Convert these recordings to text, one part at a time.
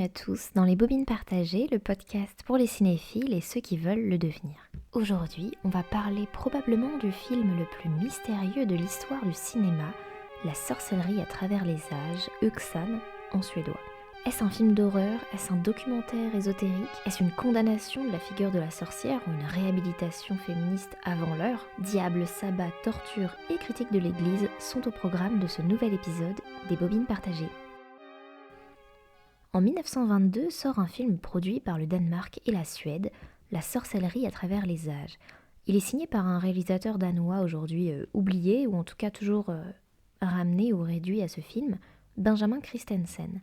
bienvenue à tous dans les Bobines partagées, le podcast pour les cinéphiles et ceux qui veulent le devenir. Aujourd'hui, on va parler probablement du film le plus mystérieux de l'histoire du cinéma, La sorcellerie à travers les âges, Yxan en suédois. Est-ce un film d'horreur? Est-ce un documentaire ésotérique? Est-ce une condamnation de la figure de la sorcière ou une réhabilitation féministe avant l'heure? Diable, sabbat, torture et critique de l'église sont au programme de ce nouvel épisode des Bobines partagées. En 1922 sort un film produit par le Danemark et la Suède, La sorcellerie à travers les âges. Il est signé par un réalisateur danois aujourd'hui oublié, ou en tout cas toujours ramené ou réduit à ce film, Benjamin Christensen.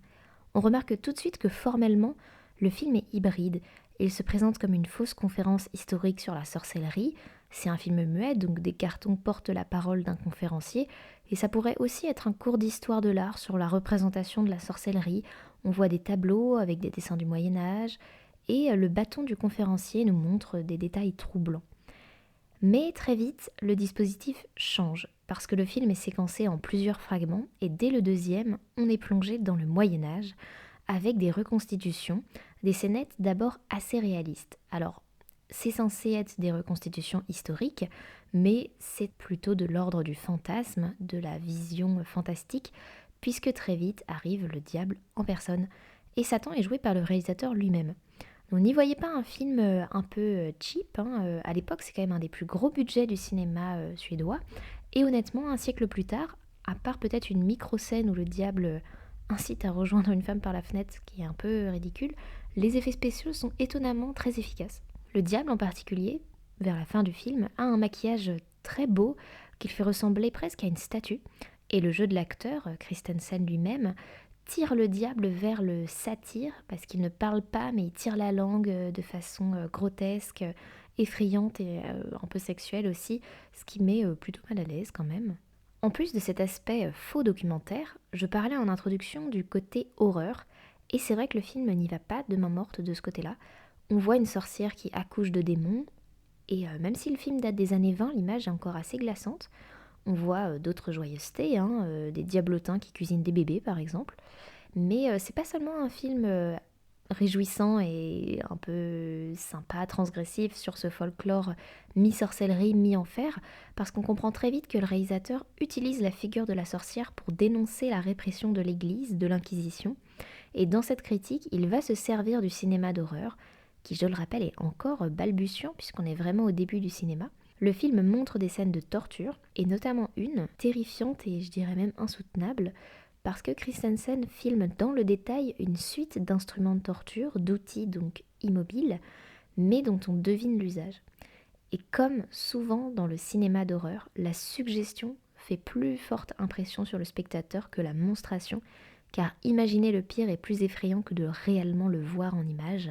On remarque tout de suite que formellement, le film est hybride. Il se présente comme une fausse conférence historique sur la sorcellerie. C'est un film muet, donc des cartons portent la parole d'un conférencier, et ça pourrait aussi être un cours d'histoire de l'art sur la représentation de la sorcellerie. On voit des tableaux avec des dessins du Moyen-Âge, et le bâton du conférencier nous montre des détails troublants. Mais très vite, le dispositif change, parce que le film est séquencé en plusieurs fragments, et dès le deuxième, on est plongé dans le Moyen-Âge, avec des reconstitutions, des scénettes d'abord assez réalistes. Alors, c'est censé être des reconstitutions historiques, mais c'est plutôt de l'ordre du fantasme, de la vision fantastique, puisque très vite arrive le diable en personne. Et Satan est joué par le réalisateur lui-même. On n'y voyait pas un film un peu cheap, hein. À l'époque c'est quand même un des plus gros budgets du cinéma suédois, et honnêtement un siècle plus tard, à part peut-être une micro-scène où le diable incite à rejoindre une femme par la fenêtre, ce qui est un peu ridicule, les effets spéciaux sont étonnamment très efficaces. Le diable en particulier, vers la fin du film, a un maquillage très beau qui le fait ressembler presque à une statue, et le jeu de l'acteur, Christensen lui-même, tire le diable vers le satire, parce qu'il ne parle pas, mais il tire la langue de façon grotesque, effrayante et un peu sexuelle aussi, ce qui met plutôt mal à l'aise quand même. En plus de cet aspect faux documentaire, je parlais en introduction du côté horreur, et c'est vrai que le film n'y va pas de main morte de ce côté-là. On voit une sorcière qui accouche de démons, et même si le film date des années 20, l'image est encore assez glaçante. On voit d'autres joyeusetés, des diablotins qui cuisinent des bébés par exemple. Mais c'est pas seulement un film réjouissant et un peu sympa, transgressif sur ce folklore mi-sorcellerie, mi-enfer, parce qu'on comprend très vite que le réalisateur utilise la figure de la sorcière pour dénoncer la répression de l'Église, de l'Inquisition. Et dans cette critique, il va se servir du cinéma d'horreur, qui je le rappelle est encore balbutiant puisqu'on est vraiment au début du cinéma. Le film montre des scènes de torture, et notamment une terrifiante et je dirais même insoutenable, parce que Christensen filme dans le détail une suite d'instruments de torture, d'outils donc immobiles, mais dont on devine l'usage. Et comme souvent dans le cinéma d'horreur, la suggestion fait plus forte impression sur le spectateur que la monstration, car imaginer le pire est plus effrayant que de réellement le voir en image.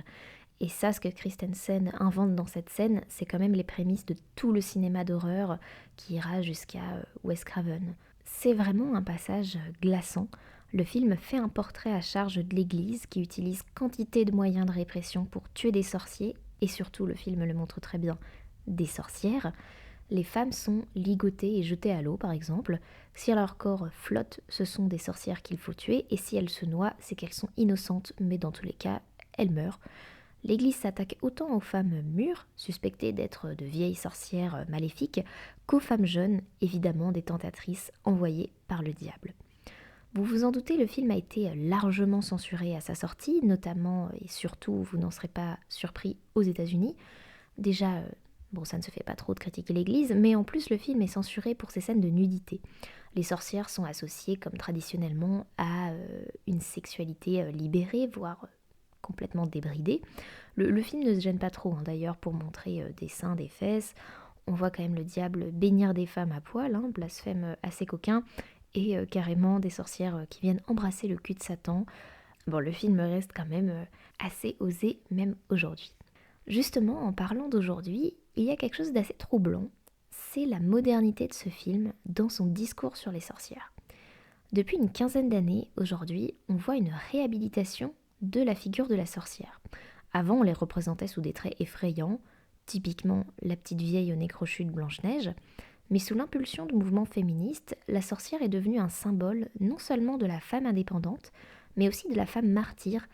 Et ça, ce que Christensen invente dans cette scène, c'est quand même les prémices de tout le cinéma d'horreur qui ira jusqu'à Wes Craven. C'est vraiment un passage glaçant. Le film fait un portrait à charge de l'Église qui utilise quantité de moyens de répression pour tuer des sorciers, et surtout, le film le montre très bien, des sorcières. Les femmes sont ligotées et jetées à l'eau, par exemple. Si leur corps flotte, ce sont des sorcières qu'il faut tuer, et si elles se noient, c'est qu'elles sont innocentes, mais dans tous les cas, elles meurent. L'Église s'attaque autant aux femmes mûres, suspectées d'être de vieilles sorcières maléfiques, qu'aux femmes jeunes, évidemment des tentatrices envoyées par le diable. Vous vous en doutez, le film a été largement censuré à sa sortie, notamment et surtout, vous n'en serez pas surpris, aux États-Unis. Déjà, ça ne se fait pas trop de critiquer l'Église, mais en plus le film est censuré pour ses scènes de nudité. Les sorcières sont associées, comme traditionnellement, à une sexualité libérée, voire complètement débridée. Le film ne se gêne pas trop, d'ailleurs, pour montrer des seins, des fesses. On voit quand même le diable bénir des femmes à poil, blasphème assez coquin, et carrément des sorcières qui viennent embrasser le cul de Satan. Bon, le film reste quand même assez osé, même aujourd'hui. Justement, en parlant d'aujourd'hui, il y a quelque chose d'assez troublant. C'est la modernité de ce film dans son discours sur les sorcières. Depuis une quinzaine d'années, aujourd'hui, on voit une réhabilitation de la figure de la sorcière. Avant, on les représentait sous des traits effrayants, typiquement la petite vieille au nez crochu de Blanche-Neige, mais sous l'impulsion du mouvement féministe, la sorcière est devenue un symbole non seulement de la femme indépendante, mais aussi de la femme martyre,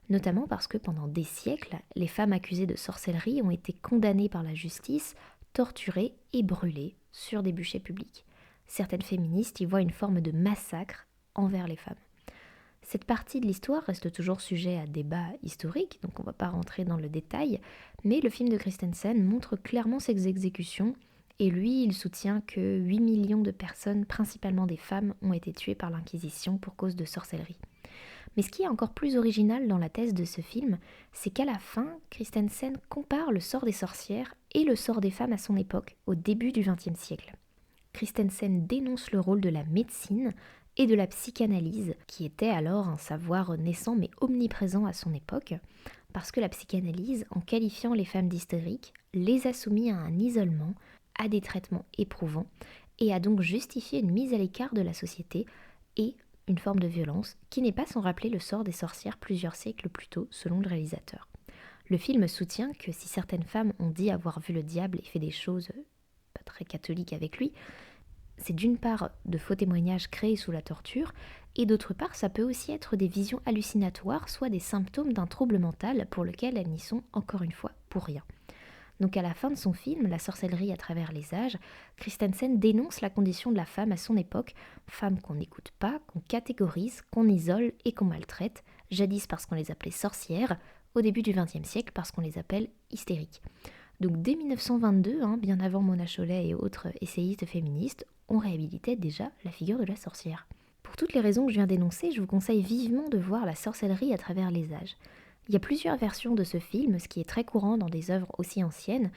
notamment parce que pendant des siècles, les femmes accusées de sorcellerie ont été condamnées par la justice, torturées et brûlées sur des bûchers publics. Certaines féministes y voient une forme de massacre envers les femmes. Cette partie de l'histoire reste toujours sujet à débat historique, donc on ne va pas rentrer dans le détail, mais le film de Christensen montre clairement ces exécutions, et lui, il soutient que 8 millions de personnes, principalement des femmes, ont été tuées par l'Inquisition pour cause de sorcellerie. Mais ce qui est encore plus original dans la thèse de ce film, c'est qu'à la fin, Christensen compare le sort des sorcières et le sort des femmes à son époque, au début du XXe siècle. Christensen dénonce le rôle de la médecine et de la psychanalyse, qui était alors un savoir naissant mais omniprésent à son époque, parce que la psychanalyse, en qualifiant les femmes d'hystériques, les a soumis à un isolement, à des traitements éprouvants, et a donc justifié une mise à l'écart de la société et une forme de violence qui n'est pas sans rappeler le sort des sorcières plusieurs siècles plus tôt, selon le réalisateur. Le film soutient que si certaines femmes ont dit avoir vu le diable et fait des choses pas très catholiques avec lui, c'est d'une part de faux témoignages créés sous la torture, et d'autre part ça peut aussi être des visions hallucinatoires, soit des symptômes d'un trouble mental pour lequel elles n'y sont encore une fois pour rien. Donc à la fin de son film, La sorcellerie à travers les âges, Christensen dénonce la condition de la femme à son époque, femme qu'on n'écoute pas, qu'on catégorise, qu'on isole et qu'on maltraite, jadis parce qu'on les appelait sorcières, au début du XXe siècle parce qu'on les appelle hystériques. Donc dès 1922, bien avant Mona Chollet et autres essayistes féministes, on réhabilitait déjà la figure de la sorcière. Pour toutes les raisons que je viens d'énoncer, je vous conseille vivement de voir La sorcellerie à travers les âges. Il y a plusieurs versions de ce film, ce qui est très courant dans des œuvres aussi anciennes.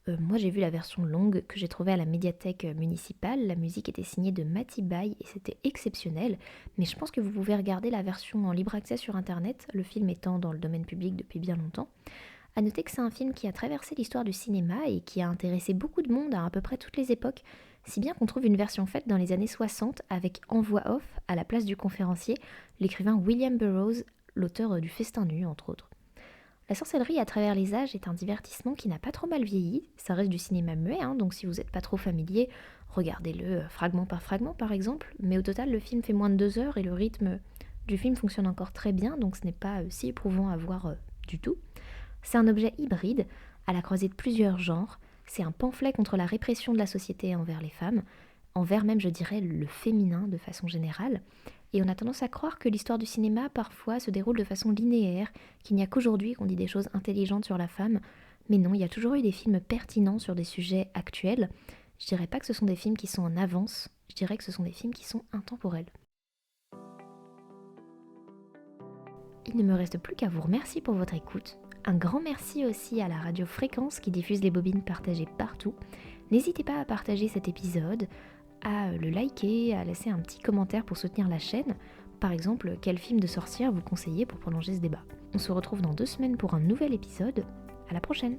Moi j'ai vu la version longue que j'ai trouvée à la médiathèque municipale, la musique était signée de Matty Bay et c'était exceptionnel, mais je pense que vous pouvez regarder la version en libre accès sur internet, le film étant dans le domaine public depuis bien longtemps. À noter que c'est un film qui a traversé l'histoire du cinéma et qui a intéressé beaucoup de monde à peu près toutes les époques, si bien qu'on trouve une version faite dans les années 60 avec en voix off, à la place du conférencier, l'écrivain William Burroughs, l'auteur du Festin nu entre autres. La sorcellerie à travers les âges est un divertissement qui n'a pas trop mal vieilli, ça reste du cinéma muet, donc si vous n'êtes pas trop familier, regardez-le fragment par exemple, mais au total le film fait moins de 2 heures et le rythme du film fonctionne encore très bien, donc ce n'est pas si éprouvant à voir du tout. C'est un objet hybride, à la croisée de plusieurs genres, c'est un pamphlet contre la répression de la société envers les femmes, envers même je dirais le féminin de façon générale, et on a tendance à croire que l'histoire du cinéma parfois se déroule de façon linéaire, qu'il n'y a qu'aujourd'hui qu'on dit des choses intelligentes sur la femme, mais non, il y a toujours eu des films pertinents sur des sujets actuels. Je dirais pas que ce sont des films qui sont en avance, je dirais que ce sont des films qui sont intemporels. Il ne me reste plus qu'à vous remercier pour votre écoute. Un grand merci aussi à la radio Fréquence qui diffuse les bobines partagées partout. N'hésitez pas à partager cet épisode, à le liker, à laisser un petit commentaire pour soutenir la chaîne. Par exemple, quel film de sorcière vous conseillez pour prolonger ce débat. On se retrouve dans 2 semaines pour un nouvel épisode. À la prochaine!